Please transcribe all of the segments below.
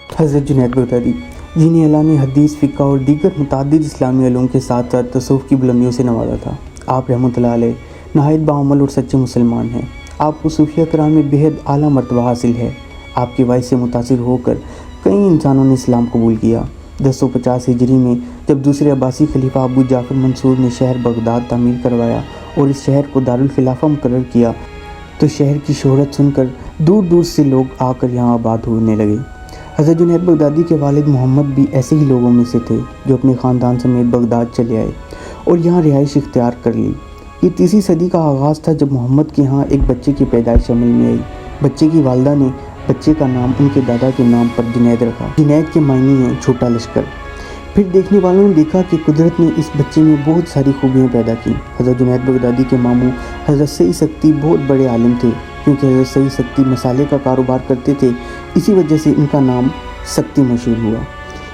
حضرت جنید بغدادی، جنہیں اللہ نے حدیث، فقہ اور دیگر متعدد اسلامی علوم کے ساتھ ساتھ تصوف کی بلندیوں سے نوازا تھا۔ آپ رحمۃ اللہ علیہ نہایت باعمل اور سچے مسلمان ہیں۔ آپ کو صوفیہ کرام میں بہت اعلیٰ مرتبہ حاصل ہے۔ آپ کے وعظ سے متاثر ہو کر کئی انسانوں نے اسلام قبول کیا۔ 1050 ہجری میں جب دوسرے عباسی خلیفہ ابو جعفر منصور نے شہر بغداد تعمیر کروایا اور اس شہر کو دارالخلافہ مقرر کیا تو شہر کی شہرت سن کر دور دور سے لوگ آ کر یہاں آباد ہونے لگے۔ حضرت جنید بغدادی کے والد محمد بھی ایسے ہی لوگوں میں سے تھے جو اپنے خاندان سمیت بغداد چلے آئے اور یہاں رہائش اختیار کر لی۔ یہ 30ویں صدی کا آغاز تھا جب محمد کے ہاں ایک بچے کی پیدائش عمل میں آئی۔ بچے کی والدہ نے بچے کا نام ان کے دادا کے نام پر جنید رکھا۔ جنید کے معنی ہیں چھوٹا لشکر۔ پھر دیکھنے والوں نے دیکھا کہ قدرت نے اس بچے میں بہت ساری خوبیاں پیدا کی۔ حضرت جنید بغدادی کے ماموں حضرت سید سکتی بہت بڑے عالم تھے، کیونکہ حضرت سید سکتی مسالے کا کاروبار کرتے تھے، اسی وجہ سے ان کا نام سکتی مشہور ہوا۔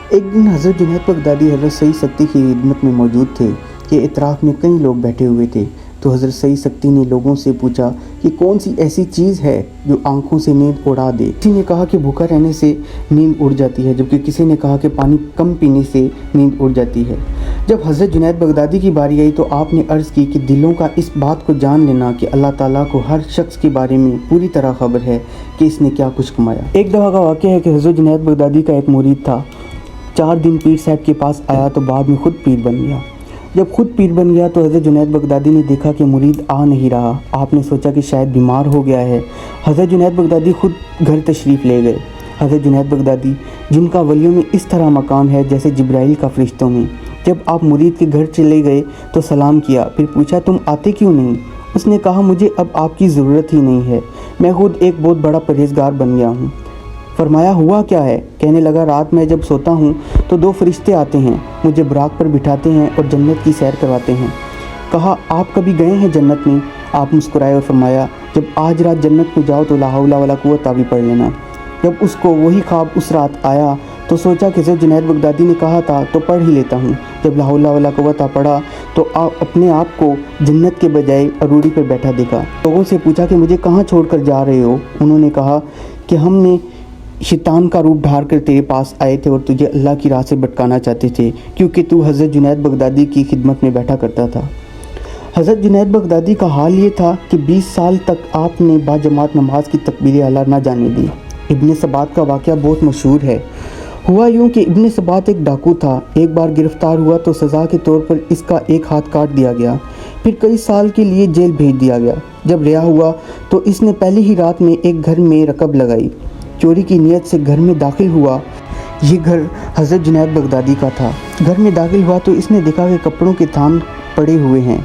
ایک دن حضرت جنید بغدادی حضرت سید سکتی کی خدمت میں موجود تھے کہ اطراف میں کئی لوگ بیٹھے ہوئے تھے، تو حضرت سید سکتی نے لوگوں سے پوچھا کہ کون سی ایسی چیز ہے جو آنکھوں سے نیند اڑا دے۔ کسی نے کہا کہ بھوکا رہنے سے نیند اڑ جاتی ہے، جبکہ کسی نے کہا کہ پانی کم پینے سے نیند اڑ جاتی ہے۔ جب حضرت جنید بغدادی کی باری آئی تو آپ نے عرض کی کہ دلوں کا اس بات کو جان لینا کہ اللہ تعالیٰ کو ہر شخص کے بارے میں پوری طرح خبر ہے کہ اس نے کیا کچھ کمایا۔ ایک دفعہ کا واقعہ ہے کہ حضرت جنید بغدادی کا ایک مرید تھا، 4 دن پیر صاحب کے پاس آیا تو بعد میں خود پیر بن گیا۔ جب خود پیر بن گیا تو حضرت جنید بغدادی نے دیکھا کہ مرید آ نہیں رہا۔ آپ نے سوچا کہ شاید بیمار ہو گیا ہے۔ حضرت جنید بغدادی خود گھر تشریف لے گئے۔ حضرت جنید بغدادی، جن کا ولیوں میں اس طرح مقام ہے جیسے جبرائیل کا فرشتوں میں، جب آپ مرید کے گھر چلے گئے تو سلام کیا، پھر پوچھا تم آتے کیوں نہیں؟ اس نے کہا مجھے اب آپ کی ضرورت ہی نہیں ہے، میں خود ایک بہت بڑا پرہیزگار بن گیا ہوں۔ فرمایا ہوا کیا ہے؟ کہنے لگا رات میں جب سوتا ہوں تو 2 فرشتے آتے ہیں، مجھے براق پر بٹھاتے ہیں اور جنت کی سیر کرواتے ہیں۔ کہا آپ کبھی گئے ہیں جنت میں؟ آپ مسکرائے اور فرمایا جب آج رات جنت میں جاؤ تو لا حول ولا قوت بھی پڑھ لینا۔ جب اس کو وہی خواب اس رات آیا تو سوچا کہ حضرت جنید بغدادی نے کہا تھا تو پڑھ ہی لیتا ہوں۔ جب لا حول ولا قوت پڑھا تو اپنے آپ کو جنت کے بجائے اروڑی پر بیٹھا دیکھا۔ لوگوں سے پوچھا کہ مجھے کہاں چھوڑ کر جا رہے ہو؟ انہوں نے کہا کہ ہم نے شیطان کا روپ ڈھار کر تیرے پاس آئے تھے اور تجھے اللہ کی راہ سے بھٹکانا چاہتے تھے، کیونکہ تو حضرت جنید بغدادی کی خدمت میں بیٹھا کرتا تھا۔ حضرت جنید بغدادی کا حال یہ تھا کہ 20 سال تک آپ نے باجماعت نماز کی تکبیر اعلیٰ نہ جانے دی۔ ابن سبات کا واقعہ بہت مشہور ہے۔ ہوا یوں کہ ابن سبات ایک ڈاکو تھا۔ ایک بار گرفتار ہوا تو سزا کے طور پر اس کا ایک ہاتھ کاٹ دیا گیا، پھر کئی سال کے لیے جیل بھیج دیا گیا۔ جب رہا ہوا تو اس نے پہلی ہی رات میں ایک گھر میں رکب لگائی، چوری کی نیت سے گھر میں داخل ہوا۔ یہ گھر حضرت جنید بغدادی کا تھا۔ گھر میں داخل ہوا تو اس نے دیکھا کہ کپڑوں کے تھان پڑے ہوئے ہیں۔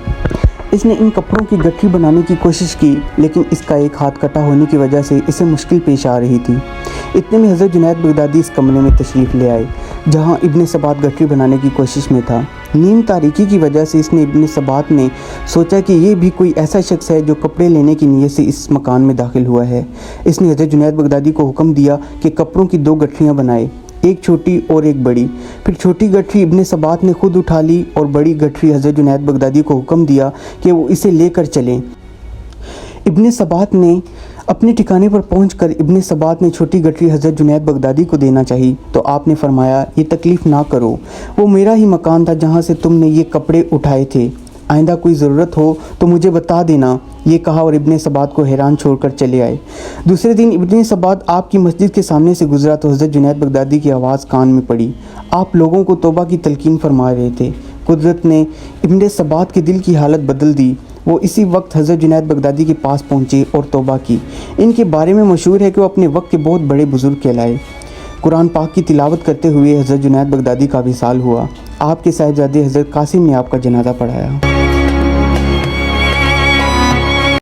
اس نے ان کپڑوں کی گٹھی بنانے کی کوشش کی، لیکن اس کا ایک ہاتھ کٹا ہونے کی وجہ سے اسے مشکل پیش آ رہی تھی۔ اتنے میں حضرت جنید بغدادی اس کمرے میں تشریف لے آئے جہاں ابن سبات گٹھی بنانے کی کوشش میں تھا۔ نیم تاریکی کی وجہ سے ابن سبات نے سوچا کہ یہ بھی کوئی ایسا شخص ہے جو کپڑے لینے کی نیت سے اس مکان میں داخل ہوا ہے۔ اس نے حضرت جنید بغدادی کو حکم دیا کہ کپڑوں کی 2 گٹھیاں بنائے، ایک چھوٹی اور ایک بڑی۔ پھر چھوٹی گٹھی ابن سبات نے خود اٹھا لی اور بڑی گٹھی حضرت جنید بغدادی کو حکم دیا کہ وہ اسے لے کر چلیں۔ ابن سبات نے اپنے ٹھکانے پر پہنچ کر ابن سبات نے چھوٹی گٹھی حضرت جنید بغدادی کو دینا چاہی تو آپ نے فرمایا یہ تکلیف نہ کرو، وہ میرا ہی مکان تھا جہاں سے تم نے یہ کپڑے اٹھائے تھے، آئندہ کوئی ضرورت ہو تو مجھے بتا دینا، یہ کہا اور ابن سبات کو حیران چھوڑ کر چلے آئے۔ دوسرے دن ابن سبات آپ کی مسجد کے سامنے سے گزرا تو حضرت جنید بغدادی کی آواز کان میں پڑی۔ آپ لوگوں کو توبہ کی تلقین فرما رہے تھے۔ قدرت نے ابن سبات کے دل کی حالت بدل دی۔ وہ اسی وقت حضرت جنید بغدادی کے پاس پہنچے اور توبہ کی۔ ان کے بارے میں مشہور ہے کہ وہ اپنے وقت کے بہت بڑے بزرگ کہلائے۔ قرآن پاک کی تلاوت کرتے ہوئے حضرت جنید بغدادی کا وصال ہوا۔ آپ کے صاحبزادے حضرت قاسم نے آپ کا جنازہ پڑھایا۔